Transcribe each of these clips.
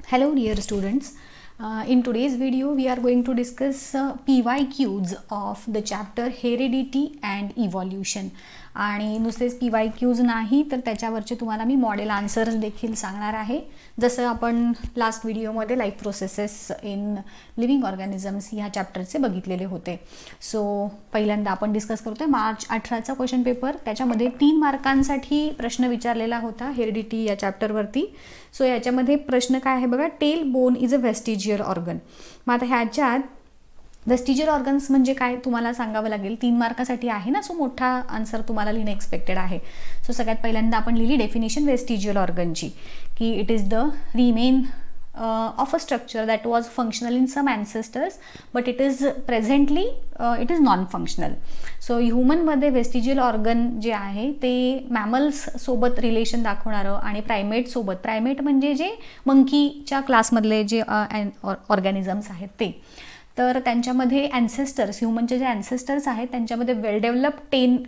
Hello dear students, in today's video we are going to discuss PYQs of the chapter Heredity and Evolution. आणि नुसतेच PYQs नाही तर त्याच्यावरचे तुम्हाला मी model answers देखील सांगणार आहे. जसं आपण लास्ट व्हिडिओमध्ये life processes in living organisms ह्या चॅप्टरचे बघितलेले होते. सो पहिल्यांदा आपण डिस्कस करतोय मार्च 18चा क्वेश्चन पेपर. त्याच्यामध्ये 3 मार्कांसाठी प्रश्न विचारलेला होता हेरिडिटी या चॅप्टरवरती. सो याच्यामध्ये प्रश्न काय आहे बघा, tail bone is a vestigial organ. मग आता ह्याच्यात वेस्टिजियल ऑर्गन्स म्हणजे काय तुम्हाला सांगावं लागेल. 3 मार्कासाठी आहे ना, सो मोठा आन्सर तुम्हाला लिहिणं एक्सपेक्टेड आहे. सो सगळ्यात पहिल्यांदा आपण लिहिली डेफिनेशन वेस्टिजियल ऑर्गनची, की it is the remain of a structure that was functional in some ancestors but it is presently it is non-functional. So human मध्ये वेस्टिजियल ऑर्गन जे आहे ते मॅमल्स सोबत रिलेशन दाखवणारं आणि प्रायमेट सोबत, प्रायमेट म्हणजे जे मंकीच्या क्लासमधले जे ऑर्गॅनिझम्स आहेत ते, तर त्यांच्यामध्ये ॲन्सेस्टर्स, ह्युमनचे जे ॲन्सेस्टर्स आहेत त्यांच्यामध्ये वेल डेव्हलप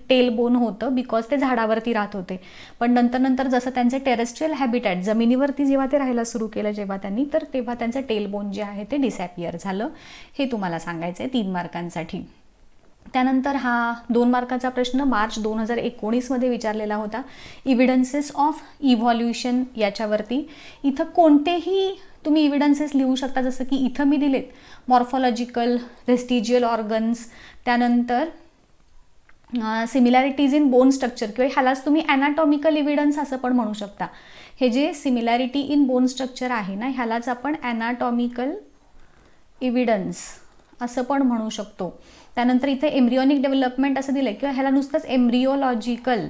टेल बोन होतं बिकॉज ते झाडावरती राहत होते. पण नंतर जसं त्यांचे टेरेस्ट्रियल हॅबिटॅट जमिनीवरती जेव्हा ते राहायला सुरू केलं जेव्हा त्यांनी, तर तेव्हा त्यांचं टेल बोन जे आहे ते डिसॅपियर झालं. हे तुम्हाला सांगायचं आहे 3 मार्कांसाठी. त्यानंतर हा 2 मार्काचा प्रश्न मार्च 2019 मध्ये विचारलेला होता, इव्हिडन्सेस ऑफ इव्हॉल्युशन याच्यावरती. इथं कोणतेही तुम्ही इव्हिडन्सेस लिहू शकता, जसं की इथं मी दिलेत मॉर्फॉलॉजिकल, वेस्टिजियल ऑर्गन्स, त्यानंतर सिमिलॅरिटीज इन बोन स्ट्रक्चर किंवा ह्यालाच तुम्ही ॲनाटॉमिकल इव्हिडन्स असं पण म्हणू शकता. हे जे सिमिलॅरिटी इन बोन स्ट्रक्चर आहे ना, ह्यालाच आपण ॲनाटॉमिकल इव्हिडन्स असं पण म्हणू शकतो. त्यानंतर इथे एम्ब्रियोनिक डेव्हलपमेंट असं दिलं किंवा ह्याला नुसतंच एम्ब्रियोलॉजिकल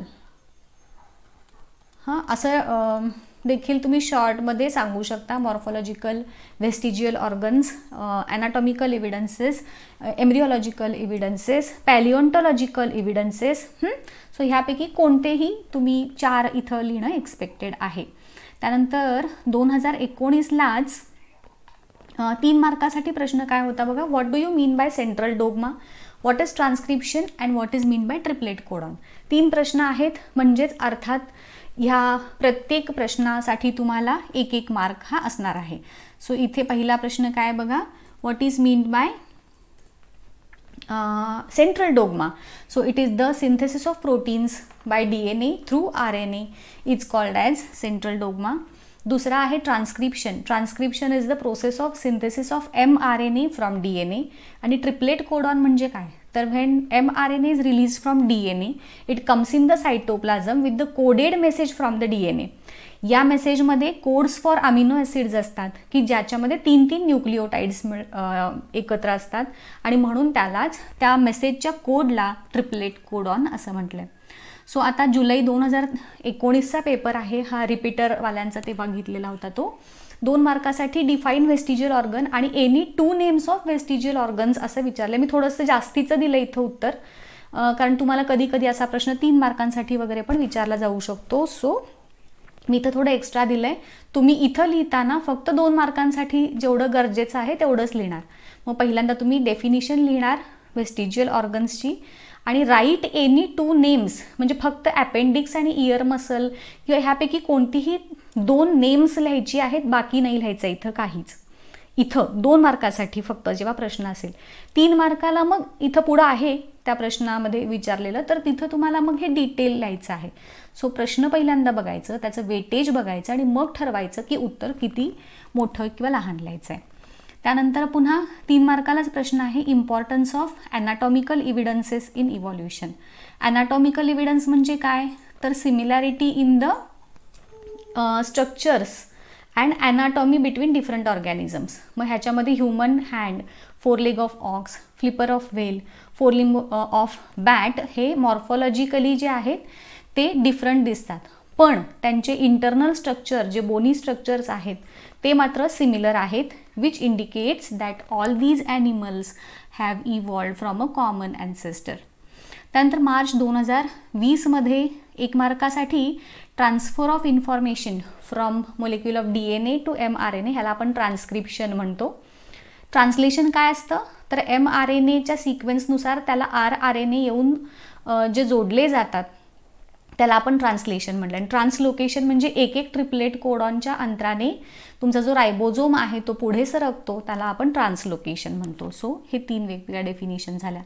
असं देखील तुम्ही शॉर्टमध्ये सांगू शकता. Morphological, vestigial organs, anatomical evidences, embryological evidences, paleontological evidences. So ह्यापैकी कोणतेही तुम्ही 4 इथं लिहिणं एक्सपेक्टेड आहे. त्यानंतर 2019लाच 3 मार्कासाठी प्रश्न काय होता बघा, what do you mean by central dogma, what is transcription and what is mean bye triplet codon. 3 प्रश्न आहेत, म्हणजेच अर्थात ह्या प्रत्येक प्रश्नासाठी तुम्हाला 1-1 मार्क हा असणार आहे. सो इथे पहिला प्रश्न काय बघा, what is mean by central dogma. So it is the synthesis of proteins by DNA through RNA is called as central dogma. दुसरा आहे transcription. Transcription is the process of synthesis of mRNA from DNA. आणि triplet codon म्हणजे काय, तर when mRNA is release from DNA it comes in the cytoplasm with the coded message from the DNA. या मेसेजमध्ये codes for amino acids असतात की ज्याच्यामध्ये 3-3 न्यूक्लिओटाइड्स एकत्र असतात आणि म्हणून त्यालाच त्या मेसेजच्या कोडला ट्रिपलेट कोडॉन असं म्हटलंय. सो आता जुलै 2019चा पेपर आहे हा, रिपीटरवाल्यांचा ते बघितलेला होता तो. 2 मार्कासाठी डिफाईन वेस्टिजियल ऑर्गन आणि any 2 names of vestigial organs असं विचारलं. मी थोडंसं जास्तीचं दिलं इथं उत्तर, कारण तुम्हाला कधी कधी असा प्रश्न 3 मार्कांसाठी वगैरे पण विचारला जाऊ शकतो. सो मी इथं थोडं एक्स्ट्रा दिलं आहे. तुम्ही इथं लिहिताना फक्त 2 मार्कांसाठी जेवढं गरजेचं आहे तेवढंच लिहिणार. मग पहिल्यांदा तुम्ही डेफिनिशन लिहिणार वेस्टिजियल ऑर्गन्सची आणि राईट एनी 2 नेम्स, म्हणजे फक्त अपेंडिक्स आणि इयर मसल किंवा ह्यापैकी कोणतीही 2 नेम्स लिहायची आहेत, बाकी नाही लिहायचं इथं काहीच. इथं 2 मार्कासाठी फक्त जेव्हा प्रश्न असेल. 3 मार्काला मग इथं पुढं आहे त्या प्रश्नामध्ये विचारलेलं, तर तिथं तुम्हाला मग हे डिटेल लिहायचं आहे. सो प्रश्न पहिल्यांदा बघायचं, त्याचं वेटेज बघायचं आणि मग ठरवायचं की उत्तर किती मोठं किंवा लहान लिहायचं आहे. त्यानंतर पुन्हा 3 मार्कालाच प्रश्न आहे, importance of anatomical evidences in evolution. Anatomical evidence म्हणजे काय, तर similarity in the structures and anatomy between different organisms. मग ह्याच्यामध्ये human hand, 4 leg of ox, flipper of whale, 4 limb of bat हे मॉर्फॉलॉजिकली जे आहेत ते डिफरंट दिसतात, पण त्यांचे इंटरनल स्ट्रक्चर जे बोनी स्ट्रक्चर्स आहेत ते मात्र सिमिलर आहेत, which indicates that all these animals have evolved from a common ancestor. त्यानंतर मार्च 2020 मध्ये 1 मार्कासाठी transfer of information from molecule of DNA to mRNA, ह्याला आपण ट्रान्स्क्रिप्शन म्हणतो. ट्रान्सलेशन काय असतं, तर mRNAच्या सिक्वेन्सनुसार त्याला rRNA येऊन जे जोडले जातात त्याला आपण ट्रान्सलेशन म्हटलं. आणि ट्रान्सलोकेशन म्हणजे एक एक ट्रिपलेट कोडॉनच्या अंतराने तुमचा जो रायबोझोम आहे तो पुढे सरकतो, त्याला आपण ट्रान्सलोकेशन म्हणतो. सो हे 3 वेगवेगळ्या डेफिनेशन झाल्या.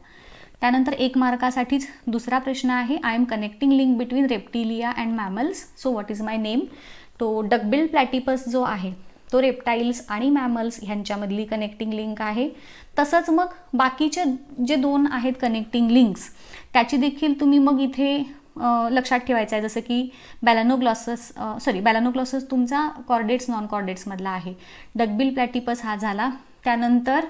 त्यानंतर 1 मार्कासाठीच दुसरा प्रश्न आहे, I am connecting link between reptilia and mammals, so what is my name. तो डकबिल्ड प्लॅटिपस जो आहे तो रेप्टाईल्स आणि मॅमल्स ह्यांच्यामधली कनेक्टिंग लिंक आहे. तसंच मग बाकीचे जे 2 आहेत कनेक्टिंग लिंक्स त्याची देखील तुम्ही मग इथे लक्षात ठेवायचं आहे. जसं की बॅलॅनोग्लॉसस तुमचा कॉर्डेट्स नॉन कॉर्डेट्समधला आहे. डकबिल प्लॅटिपस हा झाला. त्यानंतर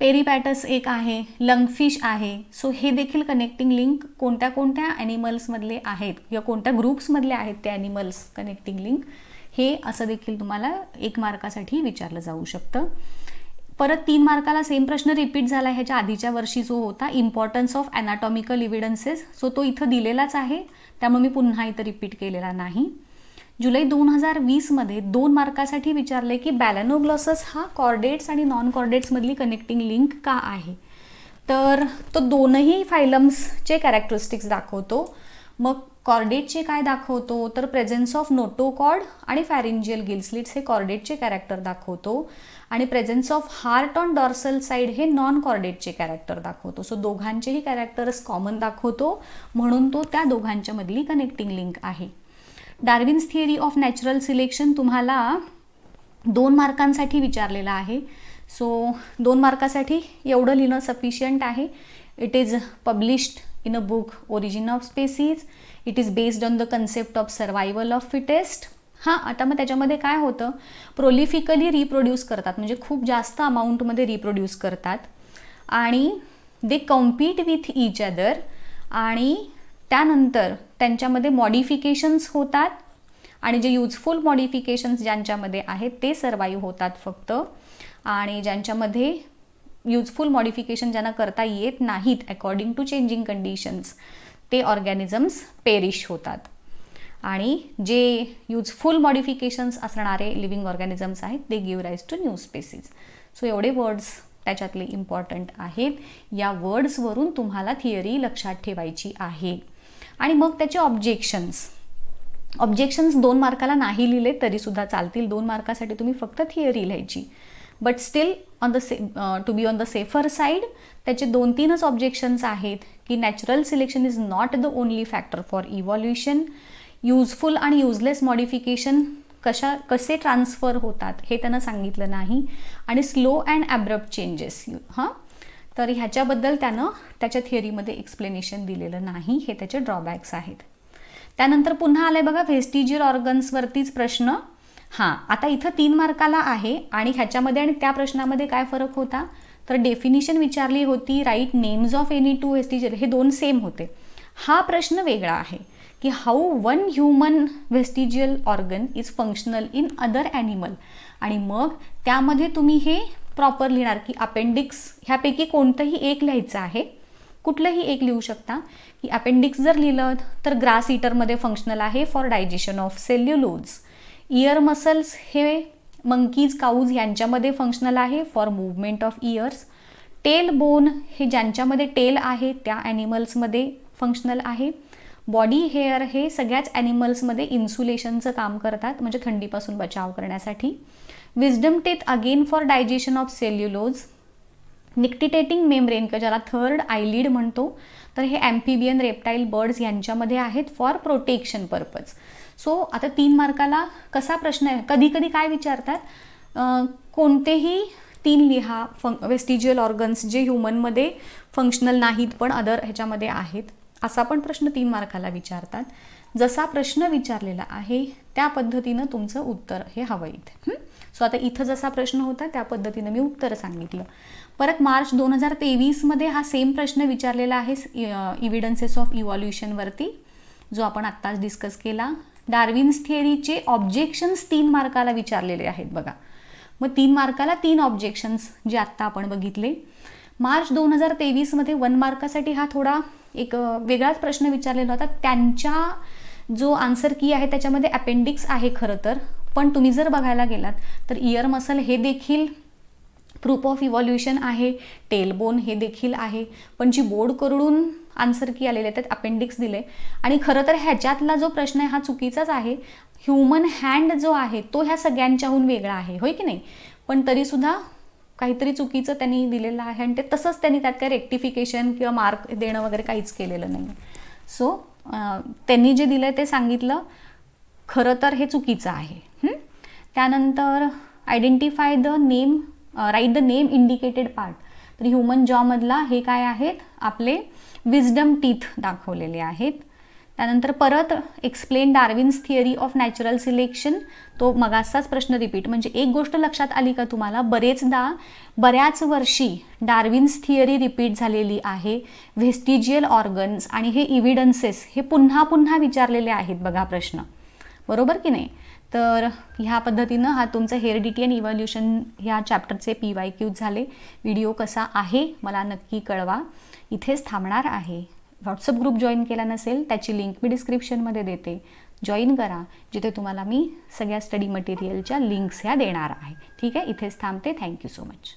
पेरिपॅटस एक आहे, लंगफिश आहे. सो हे देखील कनेक्टिंग लिंक कोणत्या कोणत्या ॲनिमल्समधले आहेत किंवा कोणत्या ग्रुप्समधले आहेत ते ॲनिमल्स कनेक्टिंग लिंक, हे असं देखील तुम्हाला 1 मार्कासाठी विचारलं जाऊ शकतं. परत 3 मार्काला सेम प्रश्न रिपीट झाला ह्याच्या आधीच्या वर्षी जो होता, importance of anatomical evidences. So तो इथं दिलेलाच आहे, त्यामुळे मी पुन्हा इथं रिपीट केलेला नाही. जुलै 2020मध्ये 2 मार्कासाठी विचारले की बॅलॅनोग्लॉसस हा कॉर्डेट्स आणि नॉन कॉर्डेट्समधली कनेक्टिंग लिंक का आहे. तर तो दोनही फायलम्सचे कॅरेक्टरिस्टिक्स दाखवतो. मग कॉर्डेटचे काय दाखवतो, तर प्रेझेन्स ऑफ नोटोकॉर्ड आणि फॅरिंजियल गिलस्लिट्स हे कॉर्डेटचे कॅरेक्टर दाखवतो आणि presence of heart on dorsal side हे नॉन कॉर्डेटचे कॅरेक्टर दाखवतो. सो दोघांचेही कॅरेक्टर्स कॉमन दाखवतो, म्हणून तो त्या दोघांच्या मधली कनेक्टिंग लिंक आहे. Darwin's theory of natural selection तुम्हाला 2 मार्कांसाठी विचारलेला आहे. सो 2 मार्कासाठी एवढं लिहिणं सफिशियंट आहे. It is published in a book Origin of Species. It is based on the concept of survival of fittest. हां, आता मग त्याच्यामध्ये काय होतं, प्रोलिफिकली रिप्रोड्यूस करतात, म्हणजे खूप जास्त अमाऊंटमध्ये रिप्रोड्यूस करतात आणि दे कम्पीट विथ ईच अदर आणि त्यानंतर त्यांच्यामध्ये मॉडिफिकेशन्स होतात आणि जे युजफुल मॉडिफिकेशन्स ज्यांच्यामध्ये आहेत ते सर्वाईव्ह होतात फक्त, आणि ज्यांच्यामध्ये युजफुल मॉडिफिकेशन ज्यांना करता येत नाहीत अकॉर्डिंग टू चेंजिंग कंडिशन्स ते ऑर्गॅनिझम्स पेरिश होतात. आणि जे युजफुल मॉडिफिकेशन्स असणारे लिव्हिंग ऑर्गॅनिझम्स आहेत ते give rise to new species. So एवढे वर्ड्स त्याच्यातले इम्पॉर्टंट आहेत. या वर्ड्सवरून तुम्हाला थिअरी लक्षात ठेवायची आहे. आणि मग त्याचे ऑब्जेक्शन्स 2 मार्काला नाही लिहिले तरीसुद्धा चालतील. 2 मार्कासाठी तुम्ही फक्त थिअरी लिहायची. But still to be on the safer side त्याचे 2-3च ऑब्जेक्शन्स आहेत की natural selection is not the only factor for evolution. Useful आणि युजलेस मॉडिफिकेशन कसे ट्रान्सफर होतात हे त्यानं सांगितलं नाही. आणि स्लो अँड ॲब्रप्ट चेंजेस तर ह्याच्याबद्दल त्यानं त्याच्या थिअरीमध्ये एक्सप्लेनेशन दिलेलं नाही. हे त्याचे ड्रॉबॅक्स आहेत. त्यानंतर पुन्हा आलंय बघा व्हेस्टिजियल ऑर्गन्सवरतीच प्रश्न. हां, आता इथं 3 मार्काला आहे आणि ह्याच्यामध्ये आणि त्या प्रश्नामध्ये काय फरक होता, तर डेफिनिशन विचारली होती, write names of any 2 vestigial, हे 2 सेम होते. हा प्रश्न वेगळा आहे की how 1 human vestigial organ is functional in other animal. आणि मग त्यामध्ये तुम्ही हे प्रॉपर लिहिणार की अपेंडिक्स ह्यापैकी कोणतंही एक लिहायचं आहे. कुठलंही एक लिहू शकता की अपेंडिक्स जर लिहिलं तर ग्रास इटरमध्ये फंक्शनल आहे for digestion of cellulose. Ear muscles हे मंकीज काऊज यांच्यामध्ये फंक्शनल आहे for movement of ears. Tail bone हे ज्यांच्यामध्ये टेल आहे त्या ॲनिमल्समध्ये फंक्शनल आहे. बॉडी हेअर हे सगळ्याच ॲनिमल्समध्ये इन्सुलेशनचं काम करतात, म्हणजे थंडीपासून बचाव करण्यासाठी. Wisdom teeth again for digestion of cellulose. Nictitating membrane ज्याला थर्ड आयलिड म्हणतो, तर हे ॲम्फिबियन रेप्टाईल बर्ड्स यांच्यामध्ये आहेत फॉर प्रोटेक्शन पर्पज. सो आता 3 मार्काला कसा प्रश्न आहे, कधी कधी काय विचारतात, कोणतेही 3 लिहा व्हेस्टिजियल ऑर्गन्स जे ह्युमनमध्ये फंक्शनल नाहीत पण अदर ह्याच्यामध्ये आहेत, असा पण प्रश्न 3 मार्काला विचारतात. जसा प्रश्न विचारलेला आहे त्या पद्धतीनं तुमचं उत्तर हे हवं इथे. सो आता इथं जसा प्रश्न होता त्या पद्धतीनं मी उत्तर सांगितलं. परत मार्च 2023मध्ये हा सेम प्रश्न विचारलेला आहे इव्हिडन्सेस ऑफ इव्हॉल्युशनवरती, जो आपण आत्ताच डिस्कस केला. डार्विन्स थिअरीचे ऑब्जेक्शन्स 3 मार्काला विचारलेले आहेत बघा. मग 3 मार्काला 3 ऑब्जेक्शन्स जे आत्ता आपण बघितले. मार्च 2023मध्ये 1 मार्कासाठी हा थोडा एक वेगळाच प्रश्न विचारलेला होता. त्यांच्या जो आन्सर की आहे त्याच्यामध्ये अपेंडिक्स आहे खरं तर, पण तुम्ही जर बघायला गेलात तर इयर मसल हे देखील प्रूफ ऑफ इव्हॉल्युशन आहे, टेलबोन हे देखील आहे, पण जी बोर्ड करून आन्सर की आलेले आहेत, अपेंडिक्स दिले. आणि खरं तर ह्याच्यातला जो प्रश्न आहे हा चुकीचाच आहे. ह्युमन हँड जो आहे तो ह्या सगळ्यांच्याहून वेगळा आहे, होय की नाही. पण तरीसुद्धा काहीतरी चुकीचं त्यांनी दिलेलं आहे आणि ते तसंच त्यांनी त्यात काही रेक्टिफिकेशन किंवा मार्क देणं वगैरे काहीच केलेलं नाही. सो त्यांनी जे दिलं ते सांगितलं, खरं तर हे चुकीचं आहे. त्यानंतर identify the name, write the name indicated part. तर ह्युमन जॉमधला हे काय आहेत, आपले विजडम टीथ दाखवलेले आहेत. त्यानंतर परत explain Darwin's theory of natural selection. तो मगाचाच प्रश्न रिपीट, म्हणजे एक गोष्ट लक्षात आली का तुम्हाला, बऱ्याच वर्षी डार्विन्स थिअरी रिपीट झालेली आहे. व्हेस्टिजियल ऑर्गन्स आणि हे इव्हिडन्सेस हे पुन्हा पुन्हा विचारलेले आहेत बघा प्रश्न, बरोबर की नाही. तर ह्या पद्धतीनं हा तुमचं हेरिडिटी अँड इव्हॉल्युशन ह्या चॅप्टरचे PYQ झाले. व्हिडिओ कसा आहे मला नक्की कळवा. इथेच थांबणार आहे. व्हॉट्सअप ग्रुप जॉईन केला नसेल त्याची लिंक मी डिस्क्रिप्शनमध्ये देते, जॉईन करा, जिथे तुम्हाला मी सगळ्या स्टडी मटेरियलच्या लिंक्स ह्या देणार आहे. ठीक आहे, इथेच थांबते. Thank you so much.